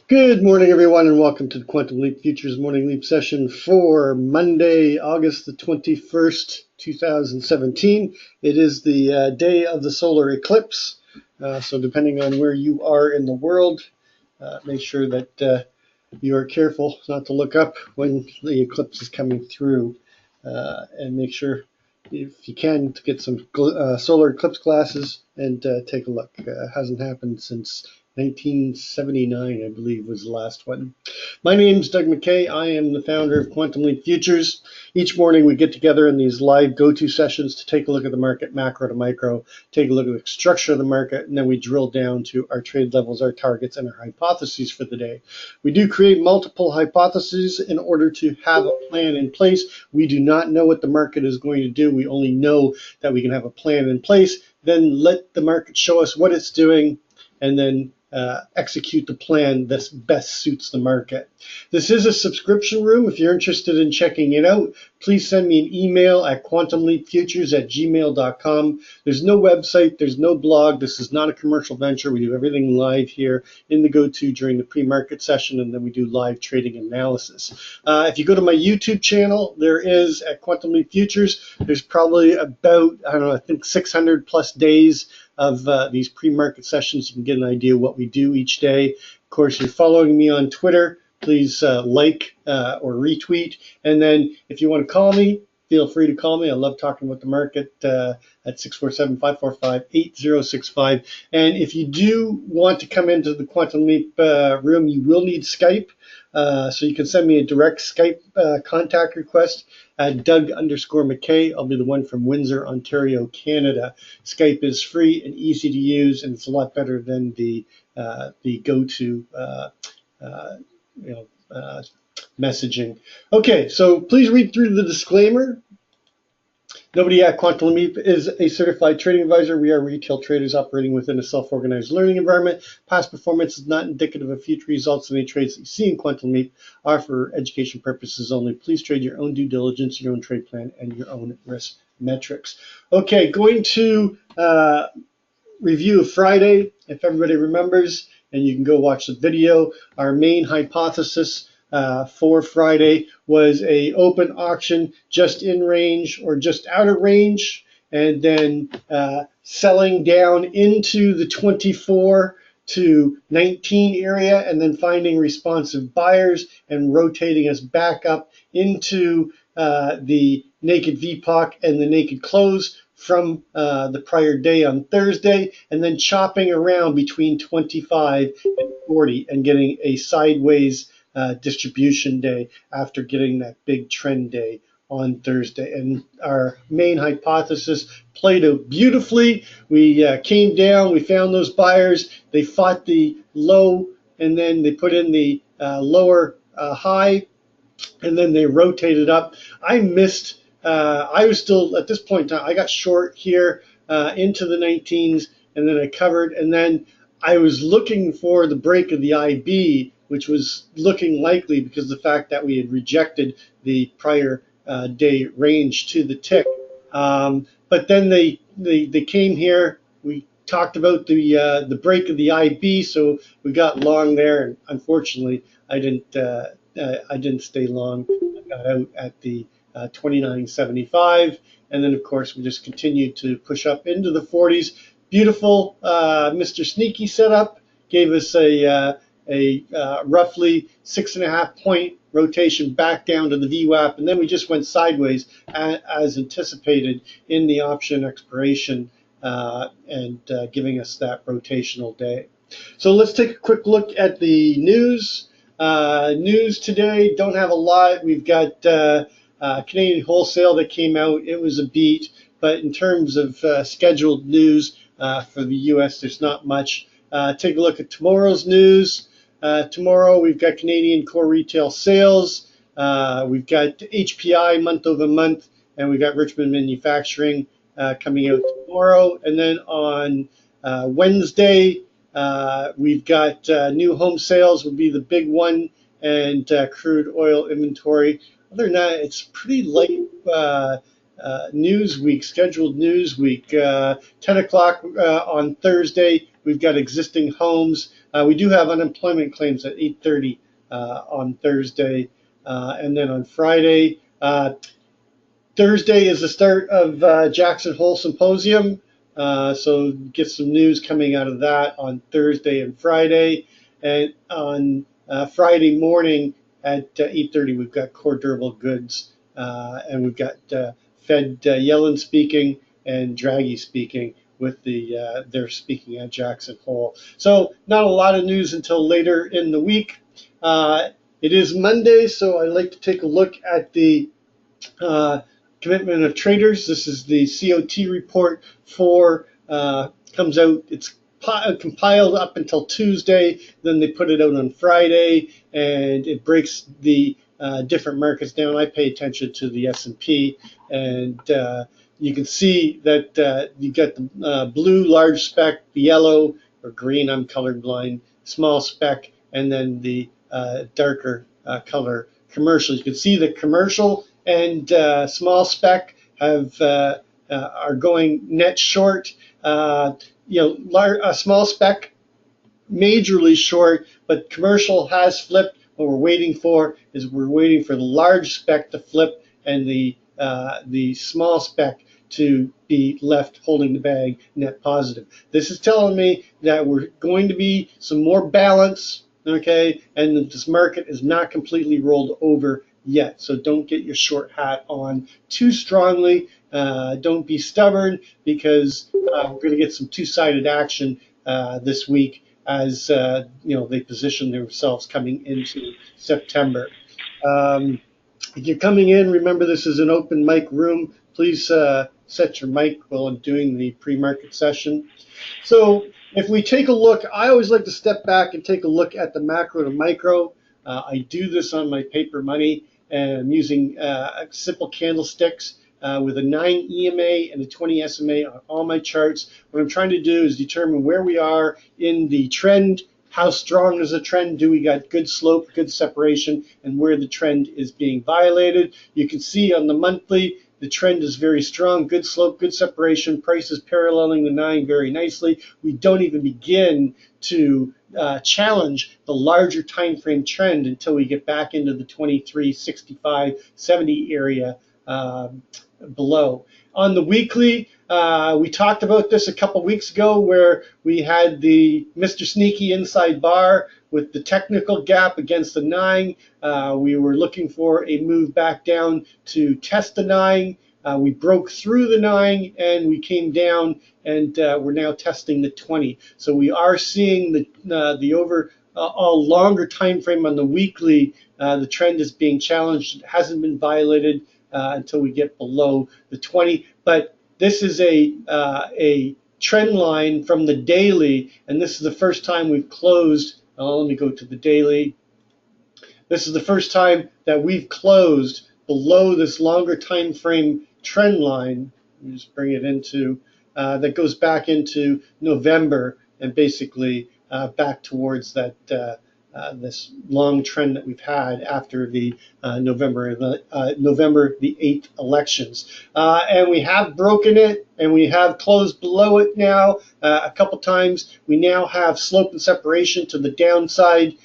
Good morning, everyone, and welcome to the Quantum Leap Futures Morning Leap session for Monday, August the 21st, 2017. It is the day of the solar eclipse, so depending on where you are in the world, make sure that you are careful not to look up when the eclipse is coming through, and make sure, if you can, to get some solar eclipse glasses and take a look. Hasn't happened since 1979, I believe, was the last one. My name is Doug McKay. I am the founder of Quantum Leap Futures. Each morning we get together in these live go-to sessions to take a look at the market, macro to micro, take a look at the structure of the market, and then we drill down to our trade levels, our targets, and our hypotheses for the day. We do create multiple hypotheses in order to have a plan in place. We do not know what the market is going to do. We only know that we can have a plan in place, then let the market show us what it's doing, and then execute the plan that best suits the market. This is a subscription room. If you're interested in checking it out, please send me an email at quantumleapfutures@gmail.com. There's no website, there's no blog. This is not a commercial venture. We do everything live here in the go-to during the pre-market session, and then we do live trading analysis. If you go to my YouTube channel, there is at Quantum Leap Futures, there's probably about, I don't know, I think 600 plus days of these pre-market sessions. You can get an idea of what we do each day. Of course, you're following me on Twitter. Please like or retweet. And then if you want to call me, feel free to call me. I love talking about the market at 647-545-8065. And if you do want to come into the Quantum Leap room, you will need Skype. So you can send me a direct Skype contact request at Doug_McKay. I'll be the one from Windsor, Ontario, Canada. Skype is free and easy to use, and it's a lot better than the go-to messaging. Okay, so please read through the disclaimer. Nobody at Quantum Leap is a certified trading advisor. We are retail traders operating within a self-organized learning environment. Past performance is not indicative of future results. Any trades that you see in Quantum Leap are for education purposes only. Please trade your own due diligence, your own trade plan, and your own risk metrics. Okay, going to review of Friday, if everybody remembers, and you can go watch the video. Our main hypothesis for Friday was a open auction just in range or just out of range, and then selling down into the 24 to 19 area, and then finding responsive buyers and rotating us back up into the naked VPOC and the naked close from the prior day on Thursday, and then chopping around between 25 and 40 and getting a sideways distribution day after getting that big trend day on Thursday. And our main hypothesis played out beautifully. We came down, we found those buyers, they fought the low, and then they put in the lower high, and then they rotated up. I missed, I was still, at this point in time, I got short here into the 19s, and then I covered, and then I was looking for the break of the IB, which was looking likely because of the fact that we had rejected the prior day range to the tick. But then they came here. We talked about the break of the IB, so we got long there, and unfortunately, I didn't stay long. I got out at the 29.75, and then of course we just continued to push up into the 40s. Beautiful Mr. Sneaky setup gave us a roughly 6.5 point rotation back down to the VWAP, and then we just went sideways as anticipated in the option expiration, and giving us that rotational day. So let's take a quick look at the news. News today, don't have a lot. We've got Canadian wholesale that came out. It was a beat, but in terms of scheduled news for the U.S., there's not much. Take a look at tomorrow's news. Tomorrow we've got Canadian core retail sales. We've got HPI month over month, and we've got Richmond manufacturing coming out tomorrow. And then on Wednesday, we've got new home sales will be the big one, and crude oil inventory. Other than that, it's pretty light news week, scheduled news week. 10 o'clock on Thursday, we've got existing homes. We do have unemployment claims at 8:30 on Thursday, and then on Friday. Thursday is the start of Jackson Hole Symposium, so get some news coming out of that on Thursday and Friday. And on Friday morning at 8:30, we've got core durable goods, and we've got Fed Yellen speaking and Draghi speaking with they're speaking at Jackson Hole. So not a lot of news until later in the week. It is Monday, so I like to take a look at the commitment of traders. This is the COT report for comes out. It's compiled up until Tuesday. Then they put it out on Friday, and it breaks the different markets down. I pay attention to the S&P, and you can see that you got the blue large spec, the yellow or green. I'm colorblind. Small spec, and then the darker color commercial. You can see the commercial and small spec have are going net short. Small spec majorly short, but commercial has flipped. What we're waiting for is the large spec to flip and the small spec to be left holding the bag net positive. This is telling me that we're going to be some more balance, okay, and that this market is not completely rolled over yet. So don't get your short hat on too strongly. Don't be stubborn, because we're going to get some two-sided action this week as they position themselves coming into September. If you're coming in, remember this is an open mic room. Please set your mic while I'm doing the pre-market session. So if we take a look, I always like to step back and take a look at the macro to micro. I do this on my paper money, and I'm using simple candlesticks with a 9 EMA and a 20 SMA on all my charts. What I'm trying to do is determine where we are in the trend. How strong is the trend? Do we got good slope, good separation, and where the trend is being violated? You can see on the monthly, the trend is very strong, good slope, good separation, prices paralleling the 9 very nicely. We don't even begin to challenge the larger time frame trend until we get back into the 23, 65, 70 area below. On the weekly, we talked about this a couple weeks ago, where we had the Mr. Sneaky inside bar with the technical gap against the 9. We were looking for a move back down to test the 9. We broke through the 9 and we came down, and we're now testing the 20. So we are seeing the overall longer time frame on the weekly. The trend is being challenged. It hasn't been violated until we get below the 20. But this is a trend line from the daily, and this is the first time we've closed. Let me go to the daily. This is the first time that we've closed below this longer time frame trend line. Let me just bring it into that goes back into November, and basically back towards that this long trend that we've had after the November the 8th elections. And we have broken it, and we have closed below it now a couple times. We now have slope and separation to the downside.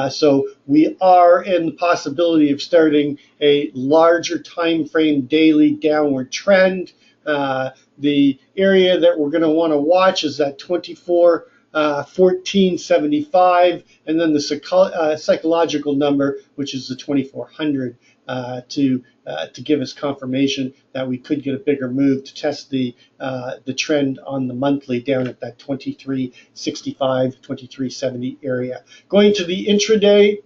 So we are in the possibility of starting a larger time frame daily downward trend. The area that we're going to want to watch is that 24 1475, and then the psychological number, which is the 2400, to give us confirmation that we could get a bigger move to test the trend on the monthly down at that 2365, 2370 area. Going to the intraday,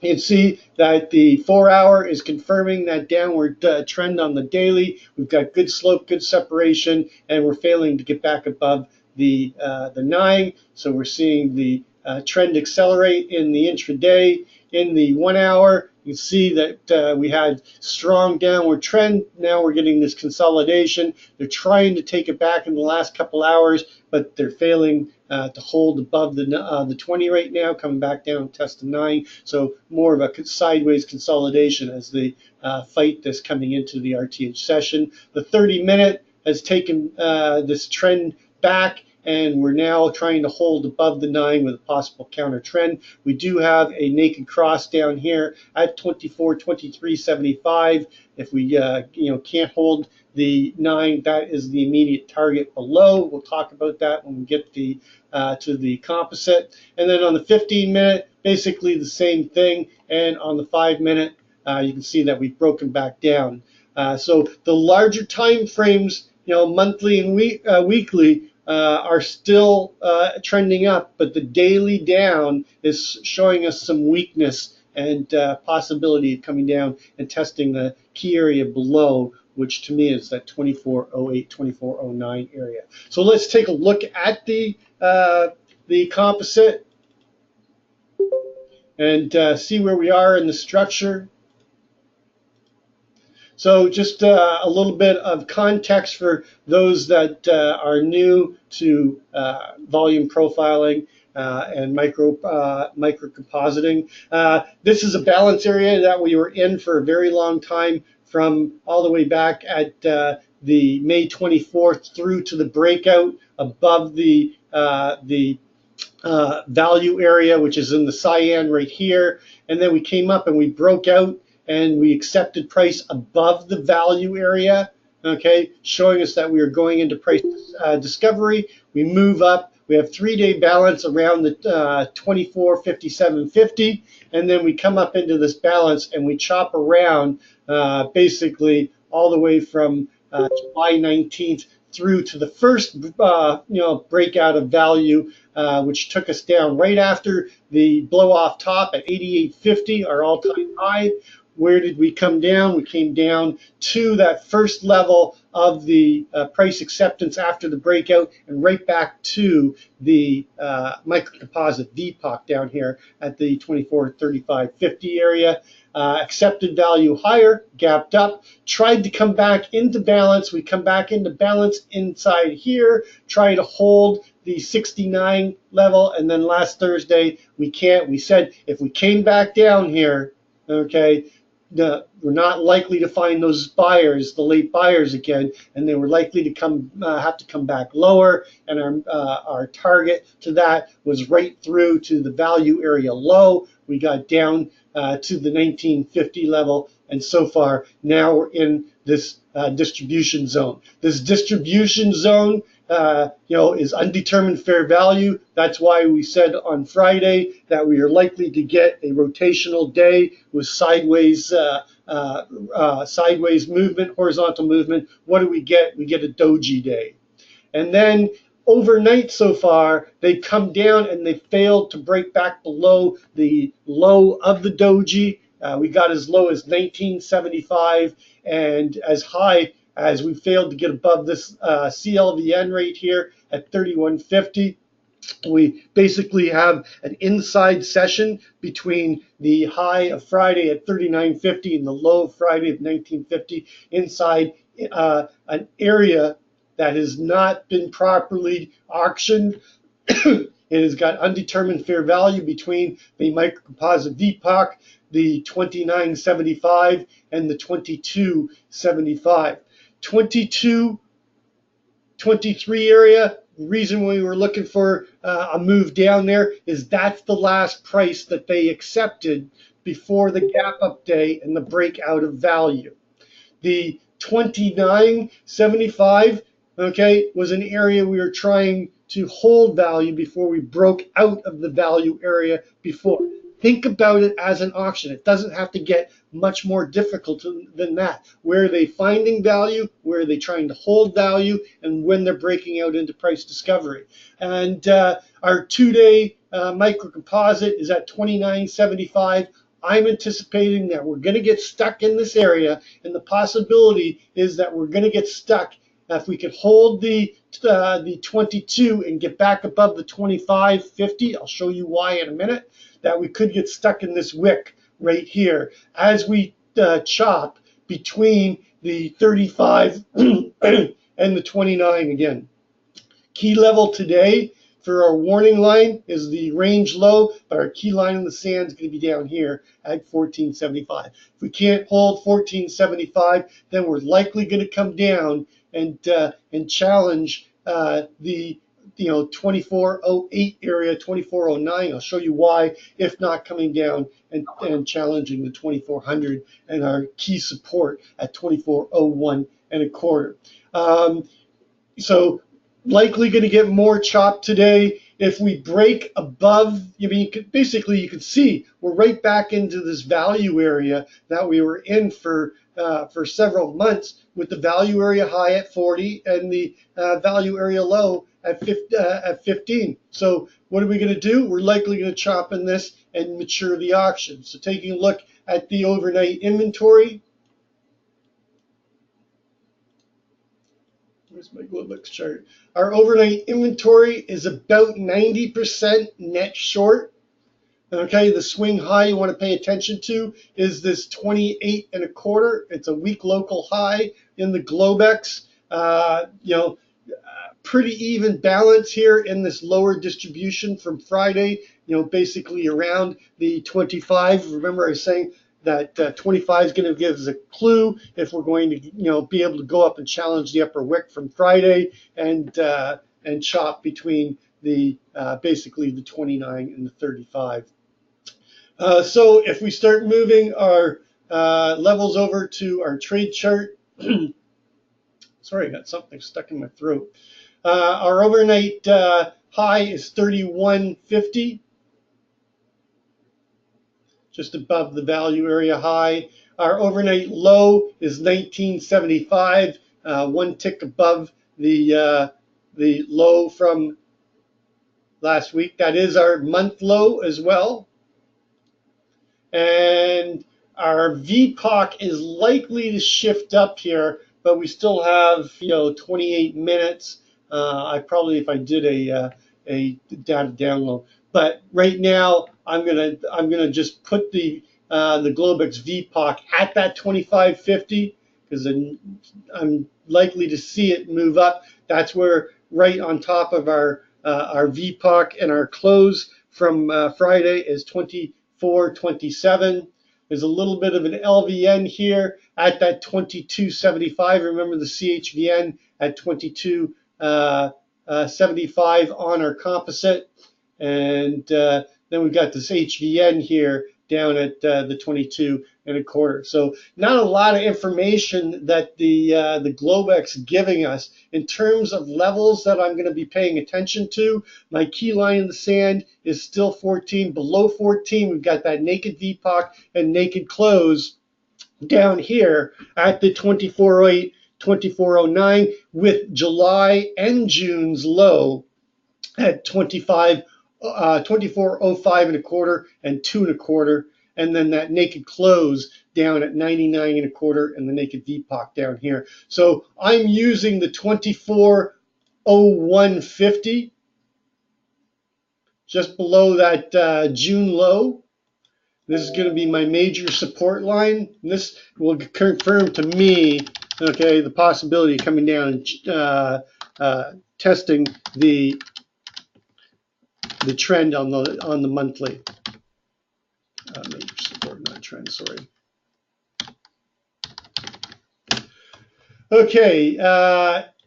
you can see that the 4-hour is confirming that downward trend on the daily. We've got good slope, good separation, and we're failing to get back above the 9. So we're seeing the trend accelerate in the intraday. In the 1-hour, you can see that we had strong downward trend. Now we're getting this consolidation. They're trying to take it back in the last couple hours, but they're failing to hold above the 20 right now, coming back down, test the 9. So more of a sideways consolidation as they fight this coming into the RTH session. The 30-minute has taken this trend back, and we're now trying to hold above the 9 with a possible counter trend. We do have a naked cross down here at 24.2375. If we can't hold the 9, that is the immediate target below. We'll talk about that when we get to the composite. And then on the 15-minute, basically the same thing. And on the 5-minute, you can see that we've broken back down. So the larger time frames, monthly and weekly, are still trending up, but the daily down is showing us some weakness and possibility of coming down and testing the key area below, which to me is that 2408, 2409 area. So let's take a look at the composite and see where we are in the structure. So just a little bit of context for those that are new to volume profiling and microcompositing. This is a balance area that we were in for a very long time, from all the way back at the May 24th through to the breakout above the value area, which is in the cyan right here. And then we came up and we broke out and we accepted price above the value area, okay, showing us that we are going into price discovery. We move up. We have 3-day balance around the 24.5750, and then we come up into this balance and we chop around basically all the way from July 19th through to the first breakout of value, which took us down right after the blow off top at 88.50, our all-time high. Where did we come down? We came down to that first level of the price acceptance after the breakout, and right back to the microcomposite VPOC down here at the 24.3550 area. Accepted value higher, gapped up, tried to come back into balance. We come back into balance inside here, try to hold the 69 level, and then last Thursday we can't. We said if we came back down here, okay, we're not likely to find those buyers, the late buyers again, and they were likely to have to come back lower. And our target to that was right through to the value area low. We got down to the 1950 level, and so far now we're in this distribution zone. This distribution zone is undetermined fair value. That's why we said on Friday that we are likely to get a rotational day with sideways movement, horizontal movement. What do we get? We get a doji day. And then overnight so far, they've come down and they failed to break back below the low of the doji. We got as low as 1975 and as high as we failed to get above this CLVN rate here at 3150. We basically have an inside session between the high of Friday at 3950 and the low of Friday of 1950 inside an area that has not been properly auctioned. It has got undetermined fair value between the microcomposite VPOC, the 2975, and the 2275. 22-23 area, the reason we were looking for a move down there is that's the last price that they accepted before the gap up day and the breakout of value. The 29.75, okay, was an area we were trying to hold value before we broke out of the value area before. Think about it as an auction. It doesn't have to get much more difficult than that. Where are they finding value? Where are they trying to hold value? And when they're breaking out into price discovery. And our 2-day microcomposite is at 29.75. I'm anticipating that we're going to get stuck in this area, and the possibility is that we're going to get stuck. If we could hold the 22 and get back above the 25.50, I'll show you why in a minute, that we could get stuck in this wick right here as we chop between the 35 and the 29 again. Key level today for our warning line is the range low, but our key line in the sand is going to be down here at 14.75. If we can't hold 14.75, then we're likely going to come down and challenge the 2408 area, 2409. I'll show you why, if not coming down and challenging the 2400 and our key support at 2401 and a quarter. So likely going to get more chop today. If we break above, I mean, you can see we're right back into this value area that we were in for several months, with the value area high at 40 and the value area low at 15. So what are we going to do? We're likely going to chop in this and mature the auction. So taking a look at the overnight inventory. Where's my Globex chart? Our overnight inventory is about 90% net short. Okay, the swing high you want to pay attention to is this 28 and a quarter. It's a weak local high in the Globex. Pretty even balance here in this lower distribution from Friday. Basically around the 25. Remember, I was saying that 25 is going to give us a clue if we're going to be able to go up and challenge the upper wick from Friday and chop between the basically the 29 and the 35. So if we start moving our levels over to our trade chart, sorry, I got something stuck in my throat. Our overnight high is 31.50. Just above the value area high. Our overnight low is 1975, one tick above the low from last week. That is our month low as well. And our VPOC is likely to shift up here, but we still have 28 minutes. I probably, if I did a data download, but right now I'm gonna just put the Globex VPOC at that 25.50 because I'm likely to see it move up. That's where right on top of our VPOC and our close from Friday is 24.27. There's a little bit of an LVN here at that 22.75. Remember the CHVN at 22.75 on our composite. And then we've got this HVN here down at the 22 and a quarter. So not a lot of information that the Globex giving us in terms of levels that I'm going to be paying attention to. My key line in the sand is still 14. Below 14, we've got that naked VPOC and naked close down here at the 2408, 2409, with July and June's low at 2405 and a quarter and 2 and a quarter, and then that naked close down at 99 and a quarter and the naked VPOC down here. So I'm using the 2401.50 just below that June low. This is going to be my major support line. And this will confirm to me, okay, the possibility of coming down and testing the trend on the monthly. Major support, not trend, sorry. Okay,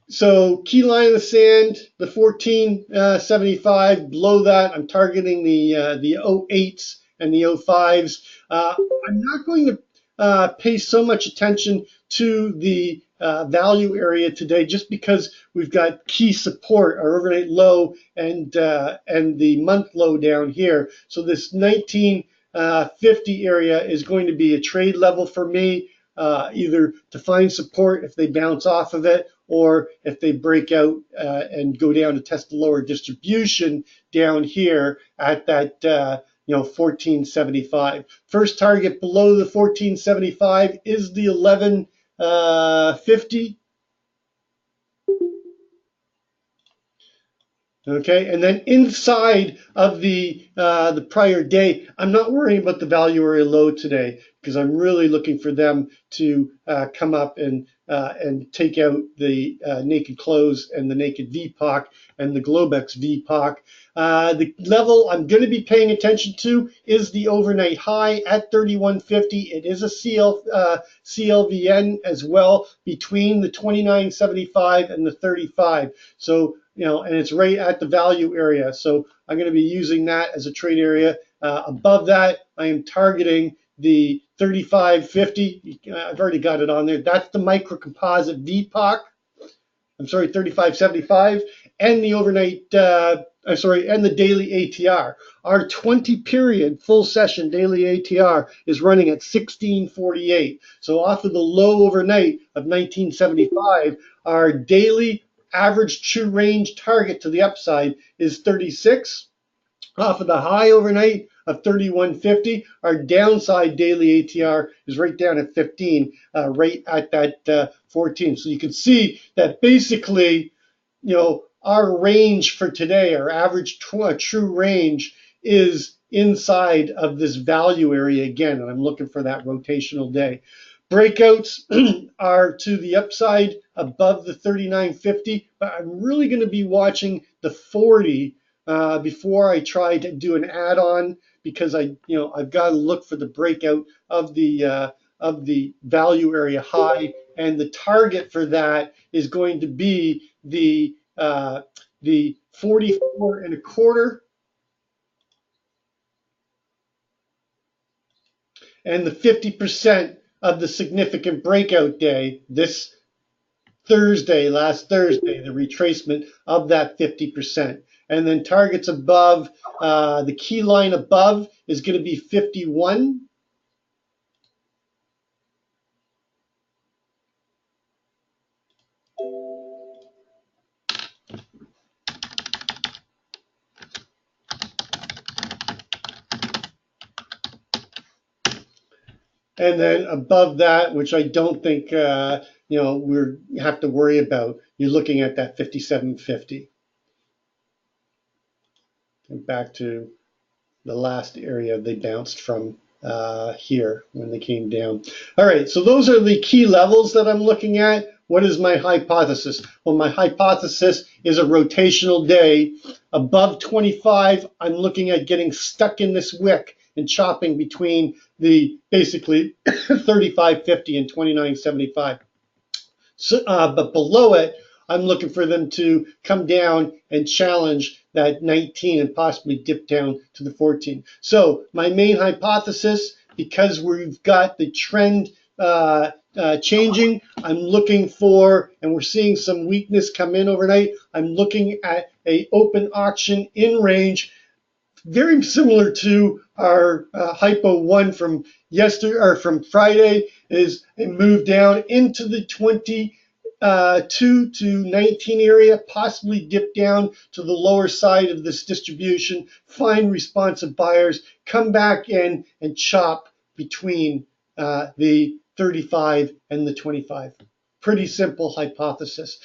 so key line in the sand, the 14.75. Below that, I'm targeting the 08s and the 05s. I'm not going to pay so much attention to the value area today, just because we've got key support, our overnight low and the month low down here. So this 1950 area is going to be a trade level for me, either to find support if they bounce off of it, or if they break out and go down to test the lower distribution down here at that 1475. First target below the 1475 is the 1150. Okay, and then inside of the prior day, I'm not worrying about the value area low today, because I'm really looking for them to come up and take out the naked close and the naked VPOC and the Globex VPOC. The level I'm going to be paying attention to is the overnight high at 31.50. It is a CLVN as well between the 29.75 and the 35. So and it's right at the value area. So I'm going to be using that as a trade area. Above that, I am targeting the 35.50. I've already got it on there. That's the micro composite VPOC. I'm sorry, 35.75, and the overnight, and the daily ATR. Our 20 period full session daily ATR is running at 1648. So off of the low overnight of 1975, our daily average true range target to the upside is 36. Off of the high overnight of 31.50, our downside daily ATR is right down at 15, right at that 14. So you can see that basically, our range for today, our average true range, is inside of this value area again, and I'm looking for that rotational day. Breakouts are to the upside above the 39.50, but I'm really going to be watching the 40 before I try to do an add-on, because I've got to look for the breakout of the value area high, and the target for that is going to be the 44.25 and the 50% of the significant breakout day this last Thursday, the retracement of that 50%. And then targets above, the key line above is going to be 51. And then above that, which I don't think we have to worry about, you're looking at that 57.50. And back to the last area they bounced from here when they came down. All right, so those are the key levels that I'm looking at. What is my hypothesis? Well, my hypothesis is a rotational day. Above 25, I'm looking at getting stuck in this wick and chopping between the basically 35.50 and 29.75. So, but below it, I'm looking for them to come down and challenge that 19 and possibly dip down to the 14. So my main hypothesis, because we've got the trend changing, I'm looking for, and we're seeing some weakness come in overnight, I'm looking at a open auction in range, very similar to our hypo one from yesterday or from Friday, is a move down into the 22 to 19 area, possibly dip down to the lower side of this distribution, find responsive buyers, come back in and chop between the 35 and the 25. Pretty simple hypothesis.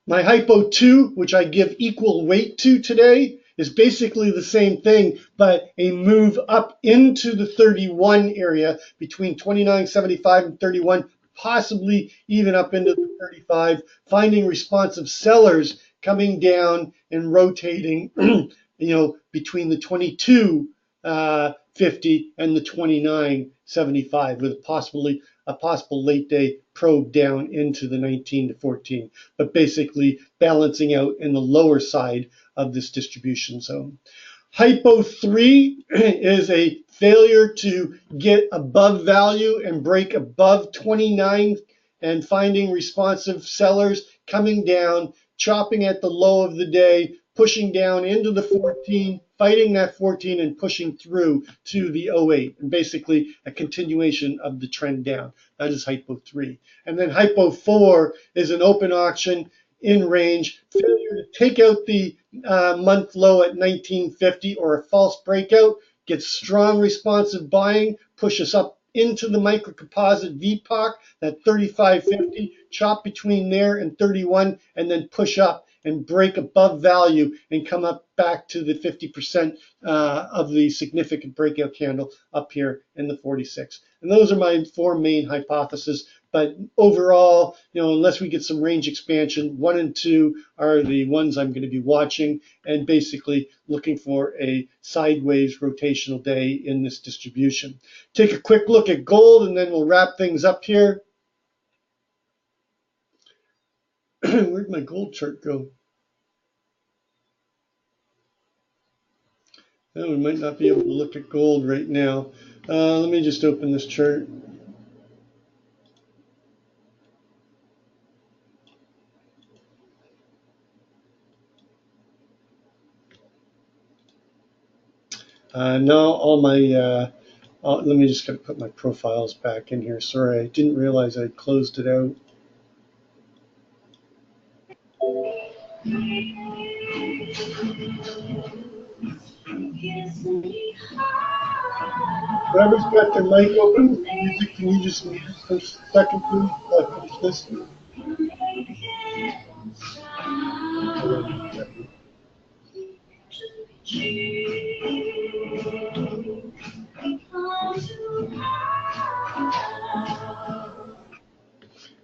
My hypo 2, which I give equal weight to today, is basically the same thing, but a move up into the 31 area between 29.75 and 31, possibly even up into the 35, finding responsive sellers coming down and rotating, between the 22.50 and the 29.75, with a possible late day probe down into the 19 to 14, but basically balancing out in the lower side of this distribution zone. Hypo 3 is a failure to get above value and break above 29 and finding responsive sellers coming down, chopping at the low of the day, pushing down into the 14, fighting that 14 and pushing through to the 08, and basically a continuation of the trend down. That is hypo 3. And then hypo 4 is an open auction in range, failure to take out the month low at 1950 or a false breakout, gets strong responsive buying, push us up into the micro composite VPOC, that 35.50, chop between there and 31, and then push up and break above value and come up back to the 50% of the significant breakout candle up here in the 46. And those are my four main hypotheses. But overall, unless we get some range expansion, 1 and 2 are the ones I'm going to be watching, and basically looking for a sideways rotational day in this distribution. Take a quick look at gold, and then we'll wrap things up here. Where'd my gold chart go? Oh, we might not be able to look at gold right now. Let me just open this chart. Now all my, let me just put my profiles back in here. Sorry, I didn't realize I closed it out. Whoever's got their mic open with music, can you just mute for a second, please, while I finish this?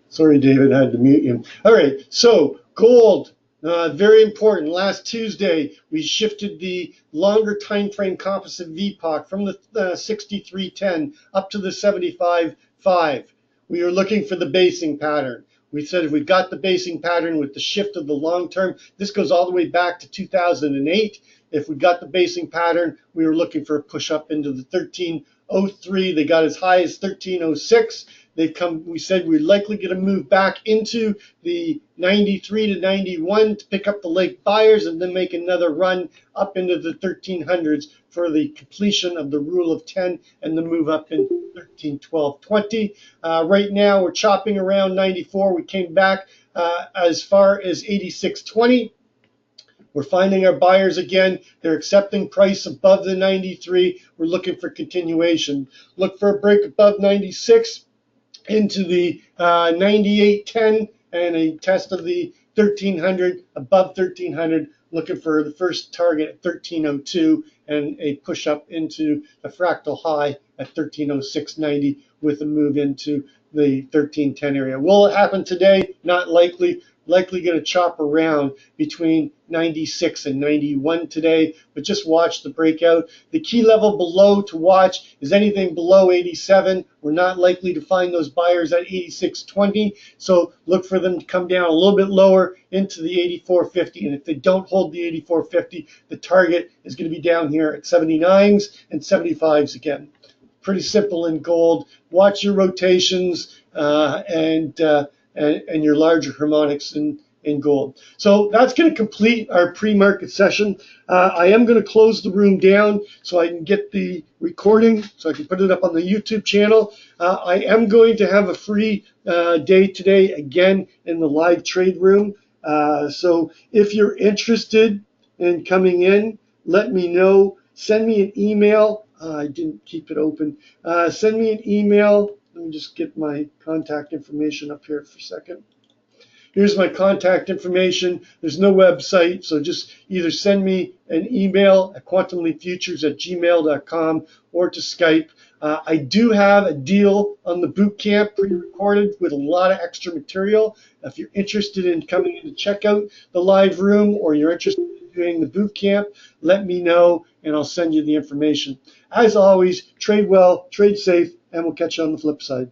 Sorry, David, I had to mute you. All right, so gold, very important. Last Tuesday, we shifted the longer time frame composite VPOC from the 63.10 up to the 75.5. We were looking for the basing pattern. We said if we got the basing pattern with the shift of the long term, this goes all the way back to 2008. If we got the basing pattern, we were looking for a push up into the 1303. They got as high as 1306. We said we're likely going to move back into the 93 to 91 to pick up the late buyers and then make another run up into the 1300s for the completion of the rule of 10 and the move up into 13, 12, 20. Right now we're chopping around 94. We came back as far as 86.20. We're finding our buyers again. They're accepting price above the 93. We're looking for continuation. Look for a break above 96 into the 98.10 and a test of the 1300, above 1300, looking for the first target at 1302 and a push up into the fractal high at 1306.90 with a move into the 1310 area. Will it happen today? Not likely. Likely going to chop around between 96 and 91 today, but just watch the breakout. The key level below to watch is anything below 87. We're not likely to find those buyers at 86.20, so look for them to come down a little bit lower into the 84.50, and if they don't hold the 84.50, the target is going to be down here at 79s and 75s again. Pretty simple in gold. Watch your rotations and your larger harmonics in gold. So that's going to complete our pre-market session. I am going to close the room down so I can get the recording, so I can put it up on the YouTube channel. I am going to have a free day today again in the live trade room. So if you're interested in coming in, let me know. Send me an email. I didn't keep it open. Send me an email. Let me just get my contact information up here for a second. Here's my contact information. There's no website, so just either send me an email at quantumleapfutures@gmail.com or to Skype. I do have a deal on the boot camp pre-recorded with a lot of extra material. If you're interested in coming in to check out the live room or you're interested in doing the boot camp, let me know and I'll send you the information. As always, trade well, trade safe, and we'll catch you on the flip side.